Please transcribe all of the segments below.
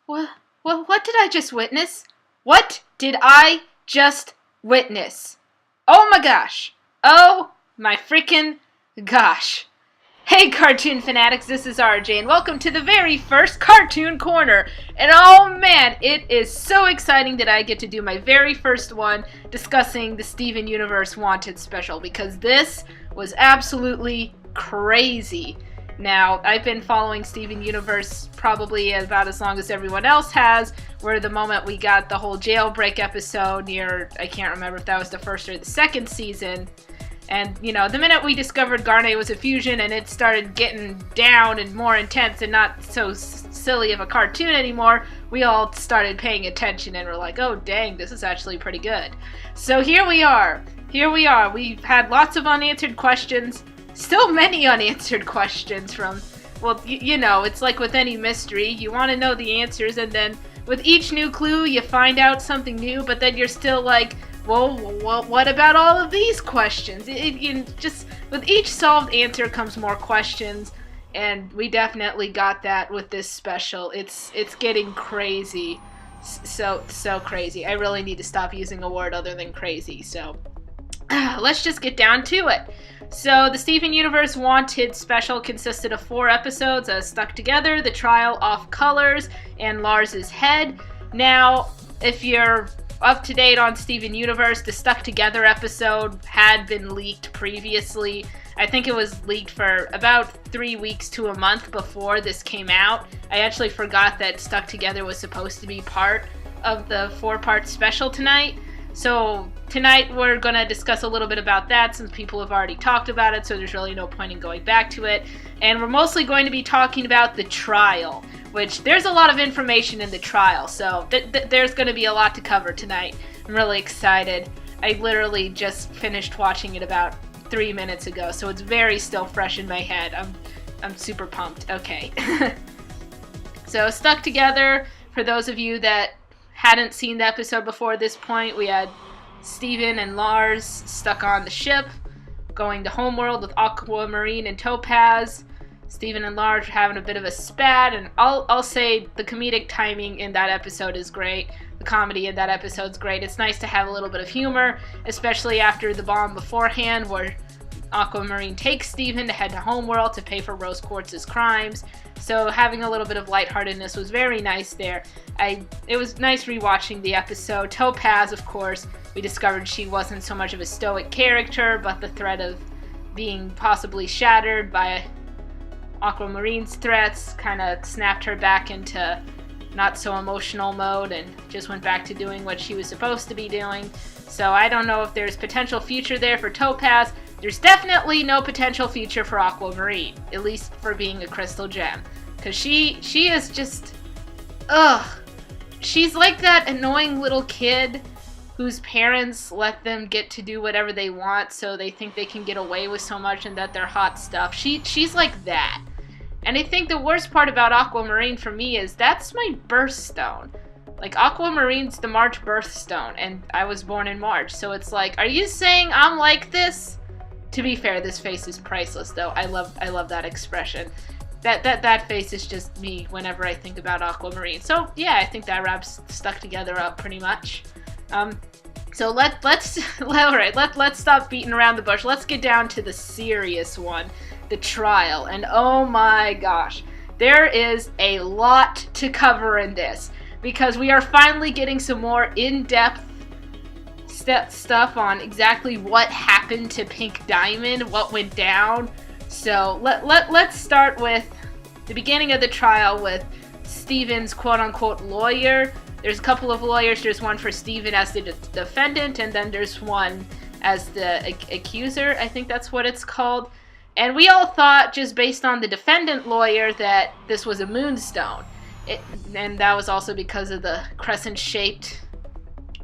What did I just witness? What did I just witness? Oh my gosh. Oh my freaking gosh. Hey cartoon fanatics, this is RJ and welcome to the very first Cartoon Corner. And oh man, it is so exciting that I get to do my very first one discussing the Steven Universe Wanted special because this was absolutely crazy. Now, I've been following Steven Universe probably about as long as everyone else has, where the moment we got the whole jailbreak episode near, I can't remember if that was the first or the second season, and, you know, the minute we discovered Garnet was a fusion and it started getting down and more intense and not so silly of a cartoon anymore, we all started paying attention and were like, oh dang, this is actually pretty good. So here we are. We've had lots of unanswered questions. Still many unanswered questions from, well, you know, it's like with any mystery. You want to know the answers, and then with each new clue, you find out something new, but then you're still like, well, what about all of these questions? Just with each solved answer comes more questions, and we definitely got that with this special. It's getting crazy, so crazy. I really need to stop using a word other than crazy, so let's just get down to it. So the Steven Universe Wanted special consisted of 4 episodes, Stuck Together, The Trial, Off Colors, and Lars's Head. Now, if you're up to date on Steven Universe, the Stuck Together episode had been leaked previously. I think it was leaked for about 3 weeks to a month before this came out. I actually forgot that Stuck Together was supposed to be part of the 4-part special tonight. So tonight we're going to discuss a little bit about that since people have already talked about it, so there's really no point in going back to it. And we're mostly going to be talking about the trial, which there's a lot of information in the trial, so there's going to be a lot to cover tonight. I'm really excited. I literally just finished watching it about 3 minutes ago, so it's very still fresh in my head. I'm super pumped. Okay. So Stuck Together, for those of you that hadn't seen the episode before this point, we had Steven and Lars stuck on the ship, going to Homeworld with Aquamarine and Topaz. Steven and Lars are having a bit of a spat, and I'll say the comedic timing in that episode is great. The comedy in that episode's great. It's nice to have a little bit of humor, especially after the bomb beforehand where Aquamarine takes Steven to head to Homeworld to pay for Rose Quartz's crimes. So having a little bit of lightheartedness was very nice there. It was nice rewatching the episode. Topaz, of course, we discovered she wasn't so much of a stoic character, but the threat of being possibly shattered by Aquamarine's threats kind of snapped her back into not so emotional mode and just went back to doing what she was supposed to be doing. So I don't know if there's potential future there for Topaz. There's definitely no potential future for Aquamarine, at least for being a crystal gem. Because she is just, she's like that annoying little kid whose parents let them get to do whatever they want so they think they can get away with so much and that they're hot stuff. She's like that. And I think the worst part about Aquamarine for me is that's my birthstone. Like, Aquamarine's the March birthstone, and I was born in March, so it's like, are you saying I'm like this? To be fair, this face is priceless, though. I love that expression. That face is just me whenever I think about Aquamarine. So yeah, I think that wraps Stuck Together up pretty much. So let's stop beating around the bush. Let's get down to the serious one, the trial. And oh my gosh, there is a lot to cover in this because we are finally getting some more in-depth stuff on exactly what happened to Pink Diamond, what went down. So let's start with the beginning of the trial with Steven's quote-unquote lawyer. There's a couple of lawyers. There's one for Steven as the defendant, and then there's one as the accuser. I think that's what it's called. And we all thought, just based on the defendant lawyer, that this was a moonstone. And that was also because of the crescent-shaped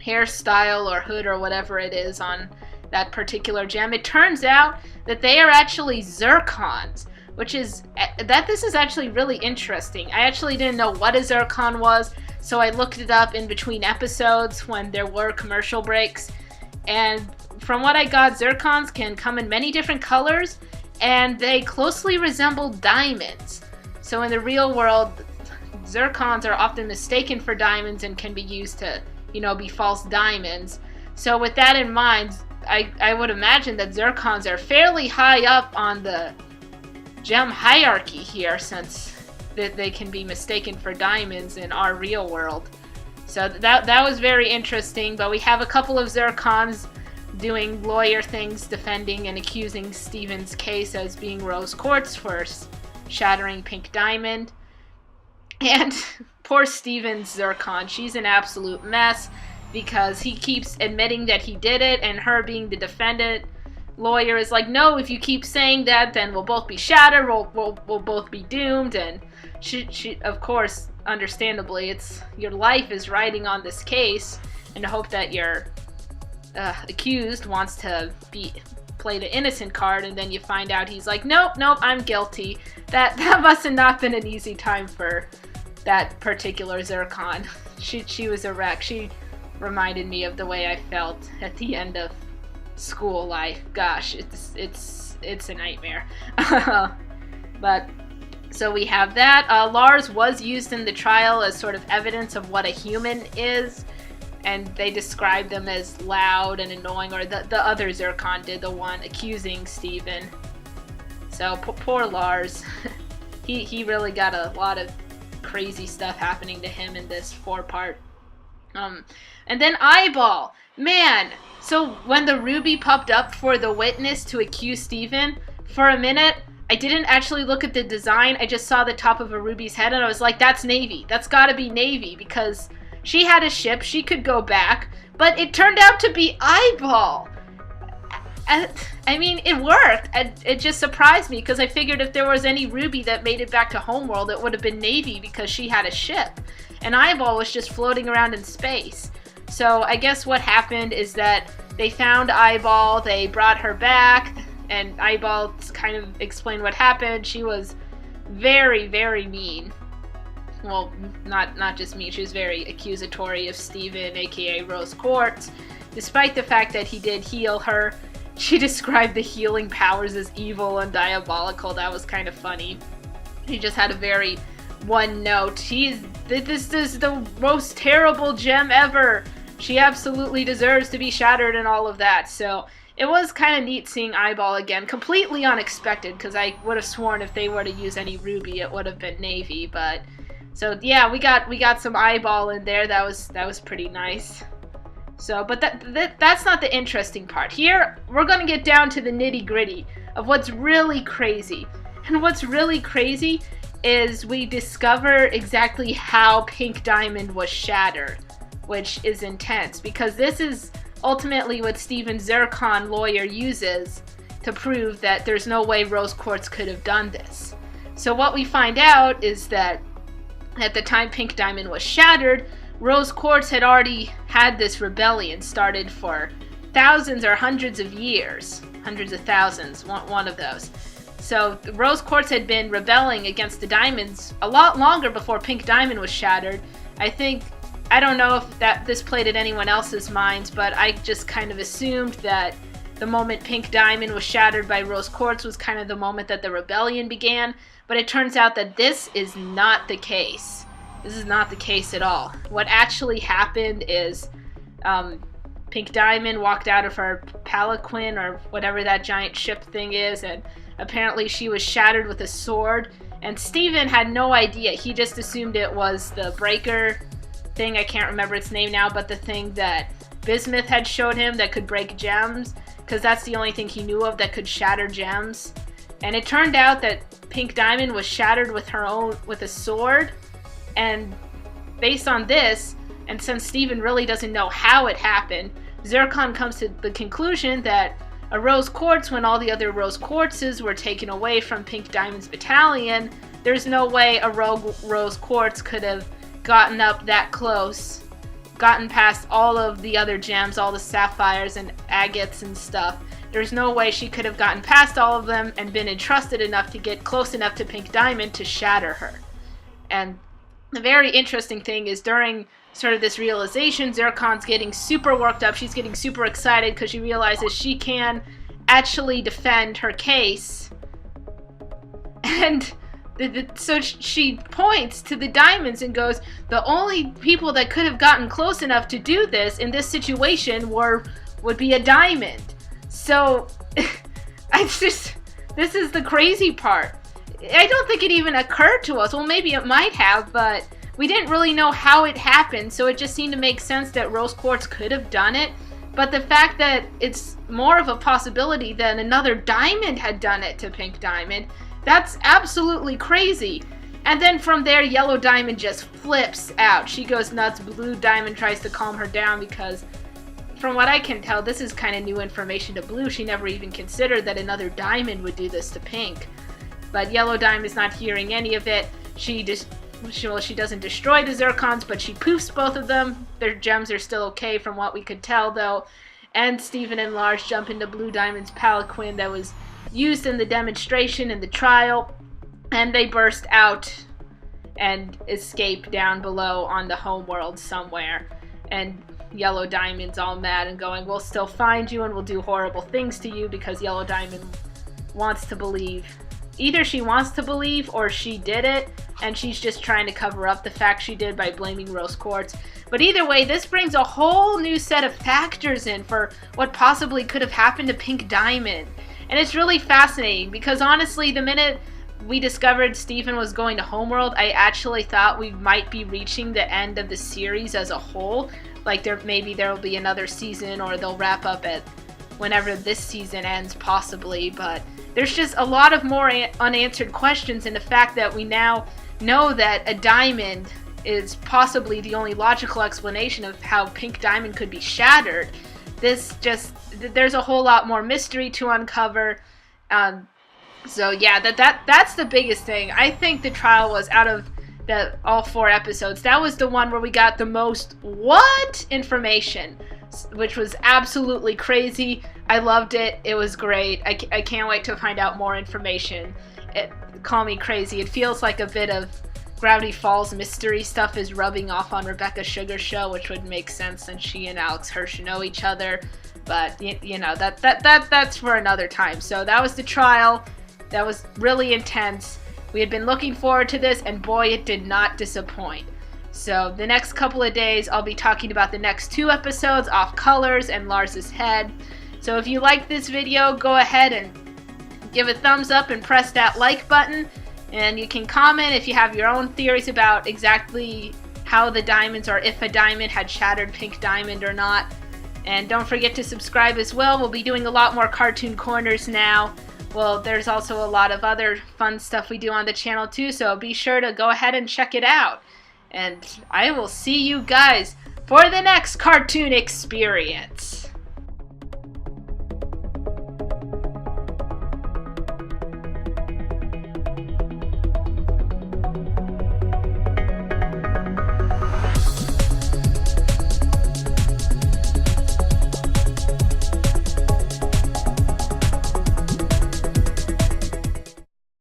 hairstyle or hood or whatever it is on that particular gem. It turns out that they are actually zircons, which is this is actually really interesting. I actually didn't know what a zircon was, so I looked it up in between episodes when there were commercial breaks, and from what I got, zircons can come in many different colors, and they closely resemble diamonds. So in the real world, zircons are often mistaken for diamonds and can be used to, you know, be false diamonds. So with that in mind, I would imagine that zircons are fairly high up on the gem hierarchy here, since they can be mistaken for diamonds in our real world. So that was very interesting. But we have a couple of zircons doing lawyer things, defending and accusing Steven's case as being rose quartz for shattering pink diamond. And poor Steven's zircon, she's an absolute mess because he keeps admitting that he did it, and her being the defendant lawyer is like, no, if you keep saying that, then we'll both be shattered, we'll both be doomed. And she of course, understandably, it's your life is riding on this case, and to hope that your accused wants to play the innocent card, and then you find out he's like, nope, I'm guilty. That must have not been an easy time for that particular zircon. She was a wreck. She reminded me of the way I felt at the end of school life. Gosh, it's a nightmare. But so we have that. Lars was used in the trial as sort of evidence of what a human is, and they described them as loud and annoying, or the other zircon did, the one accusing Steven. So poor Lars. he really got a lot of crazy stuff happening to him in this 4-part. And then Eyeball. Man, so when the ruby popped up for the witness to accuse Steven, for a minute, I didn't actually look at the design. I just saw the top of a ruby's head, and I was like, that's Navy. That's gotta be Navy, because she had a ship, she could go back, but it turned out to be Eyeball. I mean, it worked. It just surprised me, because I figured if there was any ruby that made it back to Homeworld, it would have been Navy, because she had a ship. And Eyeball was just floating around in space. So I guess what happened is that they found Eyeball, they brought her back, and Eyeball kind of explained what happened. She was very, very mean. Well, not just mean, she was very accusatory of Steven, aka Rose Quartz. Despite the fact that he did heal her, she described the healing powers as evil and diabolical. That was kind of funny. He just had a very one note. This is the most terrible gem ever. She absolutely deserves to be shattered and all of that. So it was kind of neat seeing Eyeball again. Completely unexpected, because I would have sworn if they were to use any ruby, it would have been Navy. But so yeah, we got some Eyeball in there. That was pretty nice. So, but that's not the interesting part. Here, we're going to get down to the nitty-gritty of what's really crazy. And what's really crazy is we discover exactly how Pink Diamond was shattered, which is intense, because this is ultimately what Steven Zircon lawyer uses to prove that there's no way Rose Quartz could have done this. So what we find out is that at the time Pink Diamond was shattered, Rose Quartz had already had this rebellion started for thousands or hundreds of years. Hundreds of thousands, one of those. So Rose Quartz had been rebelling against the diamonds a lot longer before Pink Diamond was shattered. I don't know if this played at anyone else's minds, but I just kind of assumed that the moment Pink Diamond was shattered by Rose Quartz was kind of the moment that the rebellion began. But it turns out that this is not the case. This is not the case at all. What actually happened is Pink Diamond walked out of her palanquin, or whatever that giant ship thing is, and apparently she was shattered with a sword. And Steven had no idea. He just assumed it was the breaker thing. I can't remember its name now, but the thing that Bismuth had showed him that could break gems, because that's the only thing he knew of that could shatter gems. And it turned out that Pink Diamond was shattered with a sword. And based on this, and since Steven really doesn't know how it happened, Zircon comes to the conclusion that a Rose Quartz, when all the other Rose Quartzes were taken away from Pink Diamond's battalion, there's no way a rogue Rose Quartz could have gotten up that close, gotten past all of the other gems, all the sapphires and agates and stuff. There's no way she could have gotten past all of them and been entrusted enough to get close enough to Pink Diamond to shatter her. And the very interesting thing is, during sort of this realization, Zircon's getting super worked up. She's getting super excited because she realizes she can actually defend her case. And So she points to the diamonds and goes, the only people that could have gotten close enough to do this in this situation would be a diamond. So this is the crazy part. I don't think it even occurred to us. Well, maybe it might have, but we didn't really know how it happened, so it just seemed to make sense that rose quartz could have done it. But the fact that it's more of a possibility that another diamond had done it to pink diamond, that's absolutely crazy. And then from there, yellow diamond just flips out. She goes nuts. Blue diamond tries to calm her down because, from what I can tell, this is kind of new information to Blue. She never even considered that another diamond would do this to pink. But yellow diamond's not hearing any of it. She doesn't destroy the zircons, but she poofs both of them. Their gems are still okay from what we could tell, though. And Steven and Lars jump into Blue Diamond's palanquin that was used in the demonstration in the trial, and they burst out and escape down below on the homeworld somewhere. And Yellow Diamond's all mad and going, we'll still find you and we'll do horrible things to you, because Yellow Diamond wants to believe. Either she wants to believe or she did it, and she's just trying to cover up the fact she did by blaming rose quartz. But either way, this brings a whole new set of factors in for what possibly could have happened to Pink Diamond. And it's really fascinating, because honestly, the minute we discovered Steven was going to Homeworld, I actually thought we might be reaching the end of the series as a whole. Like maybe there will be another season, or they'll wrap up at whenever this season ends, possibly. But there's just a lot of more unanswered questions, and the fact that we now know that a diamond is possibly the only logical explanation of how Pink Diamond could be shattered. There's a whole lot more mystery to uncover. So yeah, that's the biggest thing. I think the trial was, out of all 4 episodes, that was the one where we got the most information, which was absolutely crazy. I loved it. It was great. I can't wait to find out more information. Call me crazy. It feels like a bit of Gravity Falls mystery stuff is rubbing off on Rebecca Sugar's show, which would make sense since she and Alex Hirsch know each other. But you know, that's for another time. So that was the trial. That was really intense. We had been looking forward to this, and boy, it did not disappoint. So the next couple of days, I'll be talking about the next 2 episodes, Off Colors and Lars's Head. So if you like this video, go ahead and give a thumbs up and press that like button. And you can comment if you have your own theories about exactly how the diamonds, or if a diamond had shattered Pink Diamond or not. And don't forget to subscribe as well. We'll be doing a lot more cartoon corners now. Well, there's also a lot of other fun stuff we do on the channel too, so be sure to go ahead and check it out. And I will see you guys for the next cartoon experience.